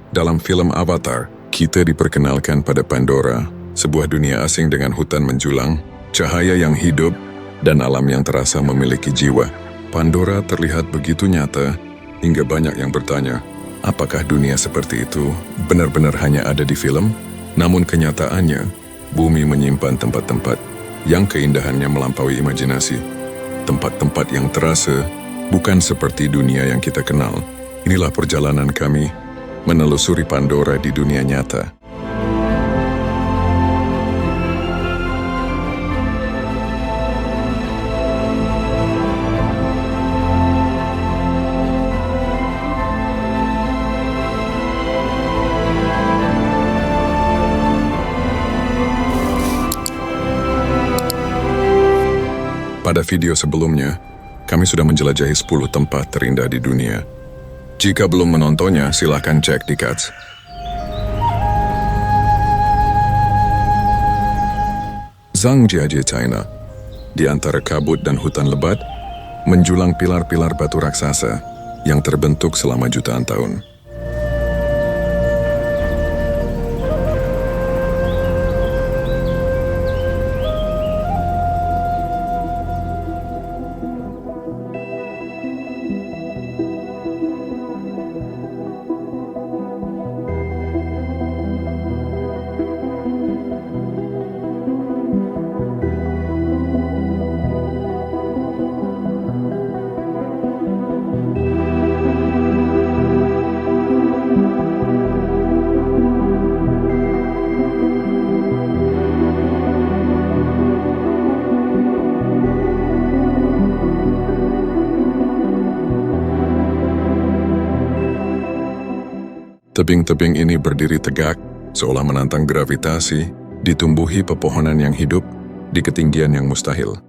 Dalam film Avatar, kita diperkenalkan pada Pandora, sebuah dunia asing dengan hutan menjulang, cahaya yang hidup, dan alam yang terasa memiliki jiwa. Pandora terlihat begitu nyata, hingga banyak yang bertanya, apakah dunia seperti itu benar-benar hanya ada di film? Namun kenyataannya, bumi menyimpan tempat-tempat yang keindahannya melampaui imajinasi. Tempat-tempat yang terasa bukan seperti dunia yang kita kenal. Inilah perjalanan kami menelusuri Pandora di dunia nyata. Pada video sebelumnya, kami sudah menjelajahi 10 tempat terindah di dunia. Jika belum menontonnya, silakan cek di cards. Zhangjiajie, China. Di antara kabut dan hutan lebat, menjulang pilar-pilar batu raksasa yang terbentuk selama jutaan tahun. Tebing-tebing ini berdiri tegak, seolah menantang gravitasi, ditumbuhi pepohonan yang hidup di ketinggian yang mustahil.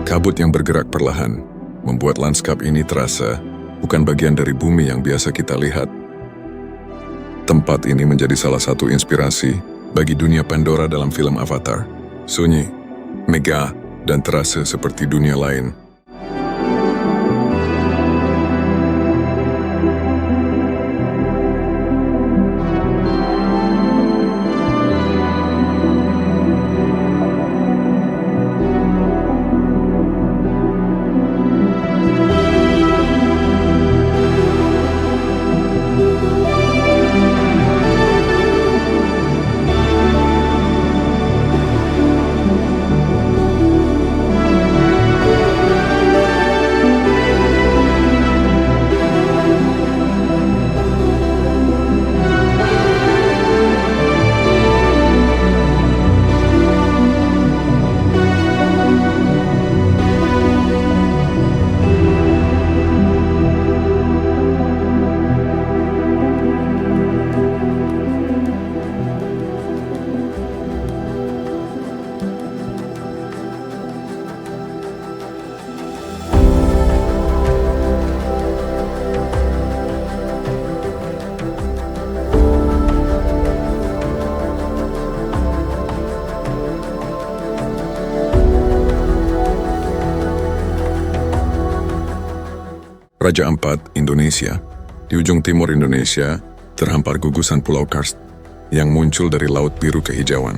Kabut yang bergerak perlahan membuat lanskap ini terasa bukan bagian dari bumi yang biasa kita lihat. Tempat ini menjadi salah satu inspirasi bagi dunia Pandora dalam film Avatar. Sunyi, megah, dan terasa seperti dunia lain. Raja Ampat, Indonesia. Di ujung timur Indonesia, terhampar gugusan Pulau Karst yang muncul dari laut biru kehijauan.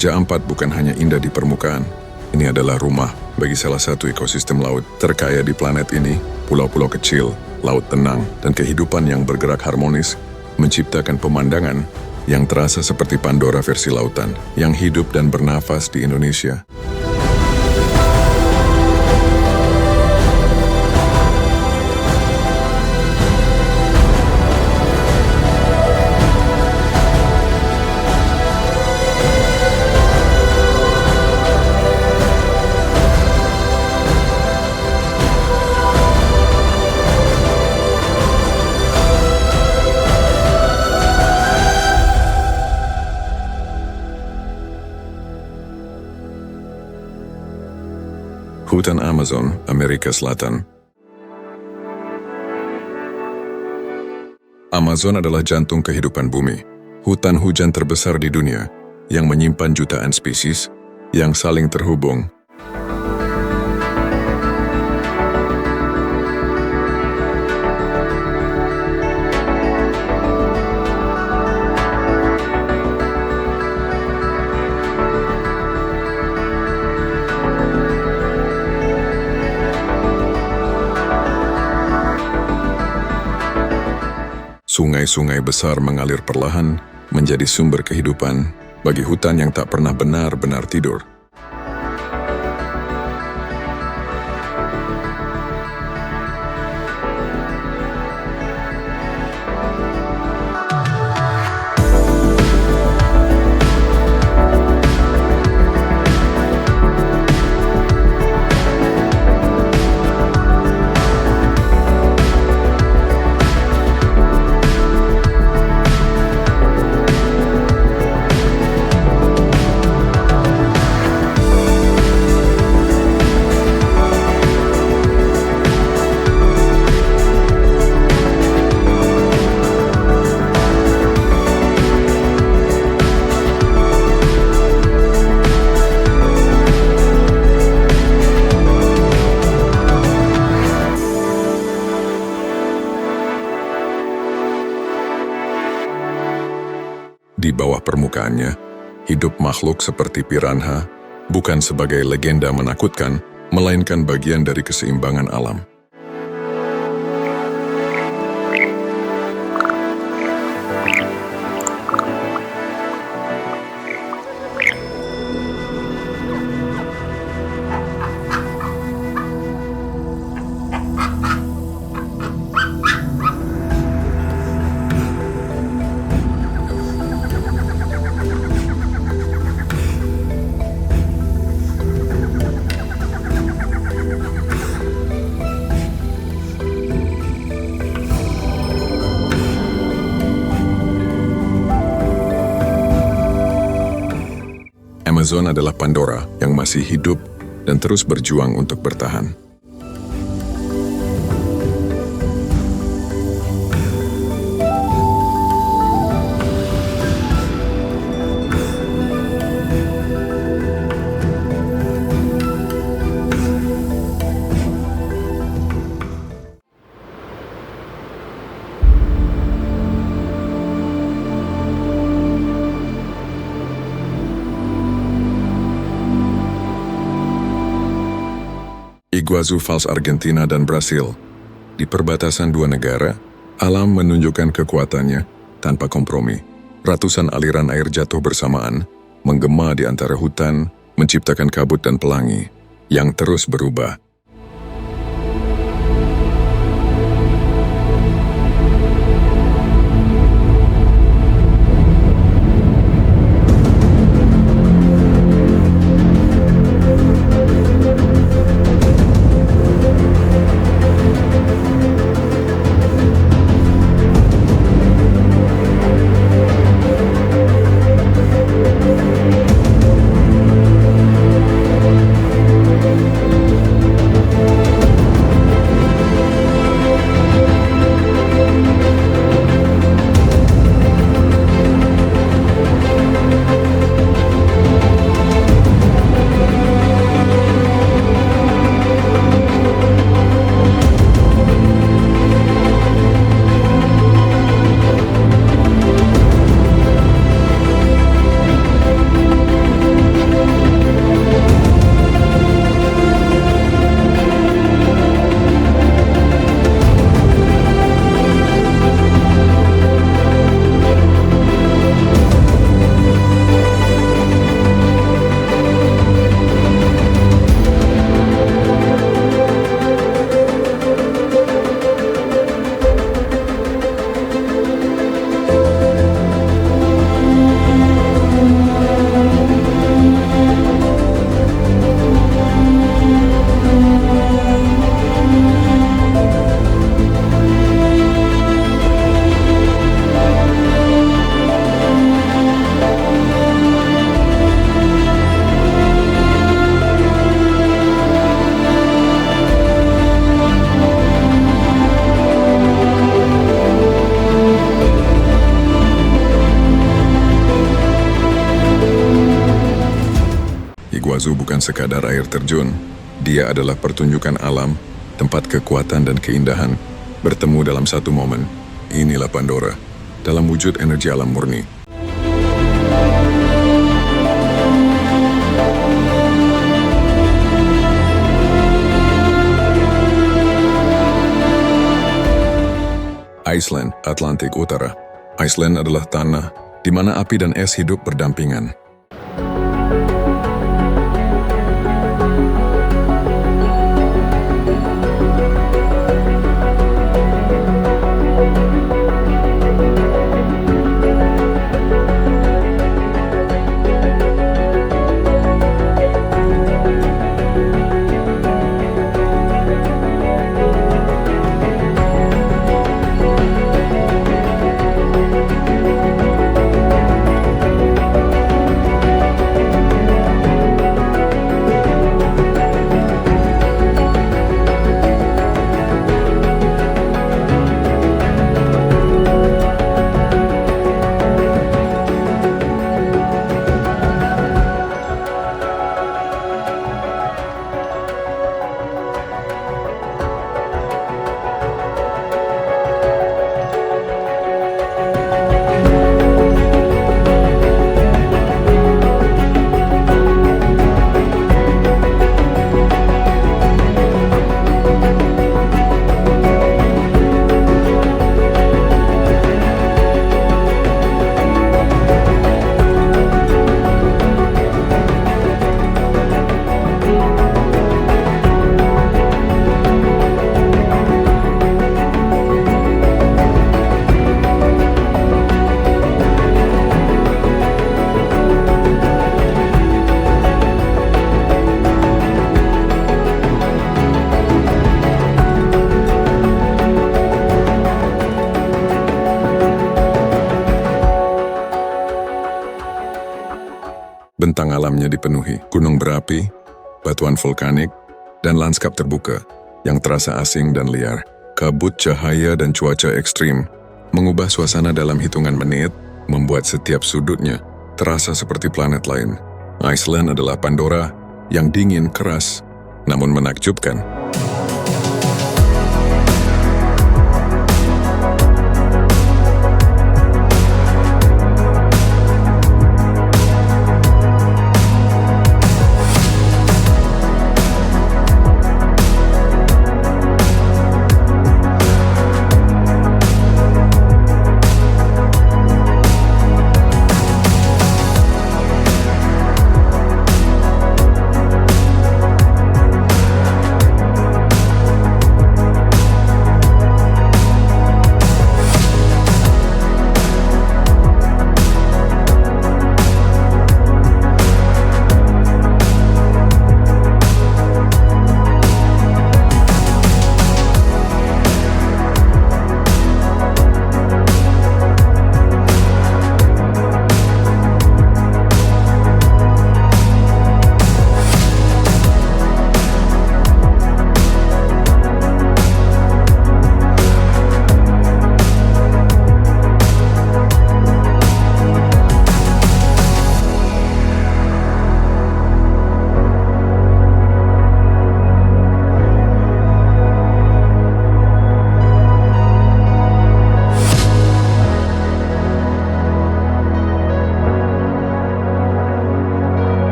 Raja Ampat bukan hanya indah di permukaan, ini adalah rumah bagi salah satu ekosistem laut terkaya di planet ini. Pulau-pulau kecil, laut tenang, dan kehidupan yang bergerak harmonis menciptakan pemandangan yang terasa seperti Pandora versi lautan yang hidup dan bernafas di Indonesia. Hutan Amazon, Amerika Selatan. Amazon adalah jantung kehidupan bumi, hutan hujan terbesar di dunia yang menyimpan jutaan spesies yang saling terhubung. Sungai-sungai besar mengalir perlahan menjadi sumber kehidupan bagi hutan yang tak pernah benar-benar tidur. Di bawah permukaannya, hidup makhluk seperti piranha bukan sebagai legenda menakutkan, melainkan bagian dari keseimbangan alam. Amazon adalah Pandora yang masih hidup dan terus berjuang untuk bertahan. Iguazu Falls Argentina dan Brasil. Di perbatasan dua negara, alam menunjukkan kekuatannya tanpa kompromi. Ratusan aliran air jatuh bersamaan, menggema di antara hutan, menciptakan kabut dan pelangi yang terus berubah. Pazu bukan sekadar air terjun. Dia adalah pertunjukan alam, tempat kekuatan dan keindahan, bertemu dalam satu momen. Inilah Pandora, dalam wujud energi alam murni. Iceland, Atlantik Utara. Iceland adalah tanah di mana api dan es hidup berdampingan. Bentang alamnya dipenuhi gunung berapi, batuan vulkanik, dan lanskap terbuka yang terasa asing dan liar. Kabut cahaya dan cuaca ekstrim mengubah suasana dalam hitungan menit, membuat setiap sudutnya terasa seperti planet lain. Iceland adalah Pandora yang dingin keras, namun menakjubkan.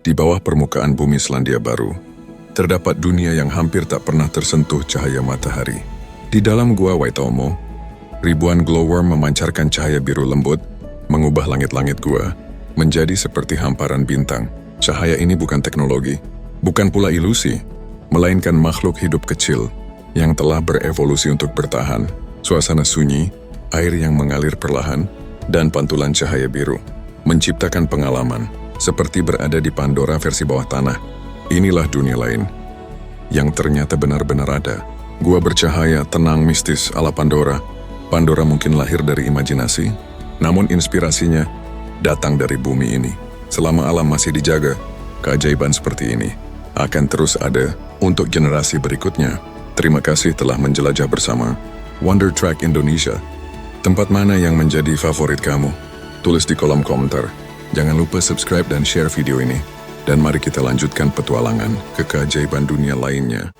Di bawah permukaan bumi Selandia Baru, terdapat dunia yang hampir tak pernah tersentuh cahaya matahari. Di dalam gua Waitomo, ribuan glowworm memancarkan cahaya biru lembut, mengubah langit-langit gua menjadi seperti hamparan bintang. Cahaya ini bukan teknologi, bukan pula ilusi, melainkan makhluk hidup kecil yang telah berevolusi untuk bertahan. Suasana sunyi, air yang mengalir perlahan, dan pantulan cahaya biru menciptakan pengalaman seperti berada di Pandora versi bawah tanah. Inilah dunia lain yang ternyata benar-benar ada. Gua bercahaya, tenang, mistis ala Pandora. Pandora mungkin lahir dari imajinasi, namun inspirasinya datang dari bumi ini. Selama alam masih dijaga, keajaiban seperti ini akan terus ada untuk generasi berikutnya. Terima kasih telah menjelajah bersama Wonder Track Indonesia. Tempat mana yang menjadi favorit kamu? Tulis di kolom komentar. Jangan lupa subscribe dan share video ini. Dan mari kita lanjutkan petualangan ke keajaiban dunia lainnya.